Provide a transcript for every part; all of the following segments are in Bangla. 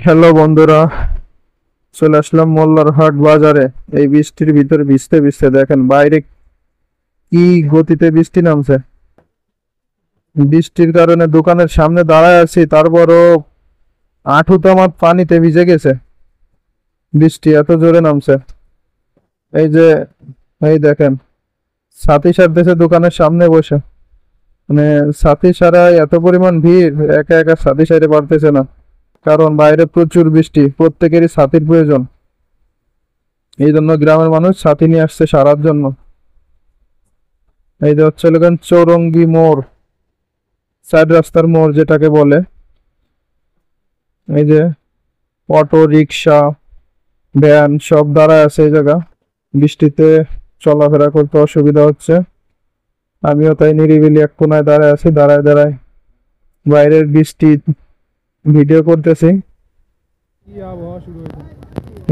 হ্যালো বন্ধুরা, চলে আসলাম মোল্লার হাট বাজারে। এই বৃষ্টির ভিতরে ভিজতে ভিজতে দেখেন বাইরে কি গতিতে বৃষ্টি নামছে। বৃষ্টির কারণে দোকানের সামনে দাঁড়ায় আছি, তারপরও হাঁটুতে আমার পানিতে ভিজে গেছে। বৃষ্টি এত জোরে নামছে। এই যে, এই দেখেন, ছাতি সারতেছে দোকানের সামনে বসে। মানে ছাতি সারায় এত পরিমাণ ভিড়, একা একা ছাতি সাইতে পারতেছে না, কারণ বাইরে প্রচুর বৃষ্টি, প্রত্যেকেরই ছাতির প্রয়োজন। এই জন্য গ্রামের মানুষ ছাতি নিয়ে আসছে সারার জন্য। এই যে হচ্ছে লোকেন চৌরঙ্গি মোড়, সাইড রাস্তার মোড় যেটাকে বলে। এই যে অটো রিক্সা ভ্যান সব দাঁড়ায় আছে এই জায়গা। বৃষ্টিতে চলাফেরা করতে অসুবিধা হচ্ছে। আমিও তাই নিরিবিলি এক কোনায় দাঁড়ায় আছি, দাঁড়ায় দাঁড়ায় বাইরের বৃষ্টি ভিডিও করতেছি।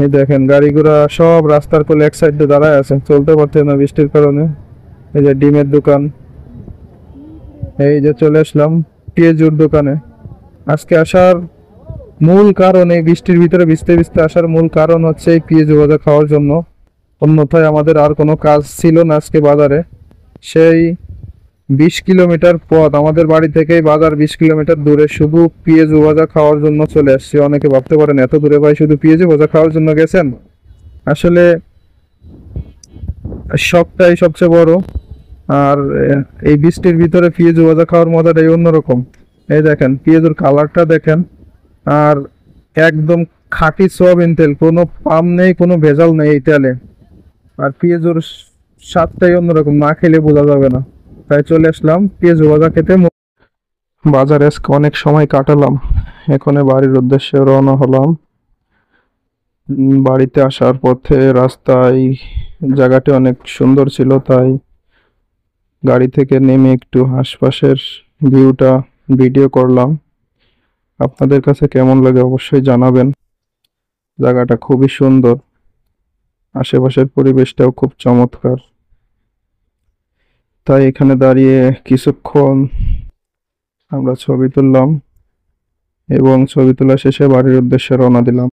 এই দেখেন গাড়ি ঘোড়া সব রাস্তার কোলে এক সাইডে দাঁড়ায় আছে, চলতে পারছে না বৃষ্টির কারণে। এই যে ডিমের দোকান। এই যে চলে আসলাম পেঁয়াজুর দোকানে। আজকে আসার মূল কারণ, এই বৃষ্টির ভিতরে ভিজতে ভিজতে আসার মূল কারণ হচ্ছে এই পেঁয়াজু ভাজা খাওয়ার জন্য। অন্যথায় আমাদের আর কোনো কাজ ছিল না আজকে বাজারে। সেই 20 কিলোমিটার পথ আমাদের বাড়ি থেকেই বাজার, 20 কিলোমিটার দূরে, শুধু পেঁয়াজু ভাজা খাওয়ার জন্য চলে আসছি। অনেকে ভাবতে পারেন এত দূরে ভাই শুধু পেঁয়াজু ভাজা খাওয়ার জন্য গেছেন। আসলে শখটাই সবচেয়ে বড়। আর এই বৃষ্টির ভিতরে পেঁয়াজু ভাজা খাওয়ার মজাটাই অন্যরকম। এই দেখেন পেঁয়াজুর কালারটা দেখেন, আর একদম খাঁটি সয়াবিন তেল, কোনো পাম নেই, কোনো ভেজাল নেই এই তেলে। আর পেঁয়াজুর স্বাদটাই অন্যরকম, না খেলে বোঝা যাবে না। তাই চলে আসলাম পেঁয়াজু ভাজা খেতে। বাজারে আজকে অনেক সময় কাটালাম, এখন বাড়ির উদ্দেশ্যে রওনা হলাম। বাড়িতে আসার পথে রাস্তায় জায়গাটি অনেক সুন্দর ছিল, তাই গাড়ি থেকে নেমে একটু আশপাশের ভিউটা ভিডিও করলাম। আপনাদের কাছে কেমন লাগে অবশ্যই জানাবেন। জায়গাটা খুবই সুন্দর, আশেপাশের পরিবেশটাও খুব চমৎকার। তাই এখানে দাঁড়িয়ে কিছুক্ষণ আমরা ছবি তুললাম এবং ছবি তোলা শেষে বাড়ির উদ্দেশ্যে রওনা দিলাম।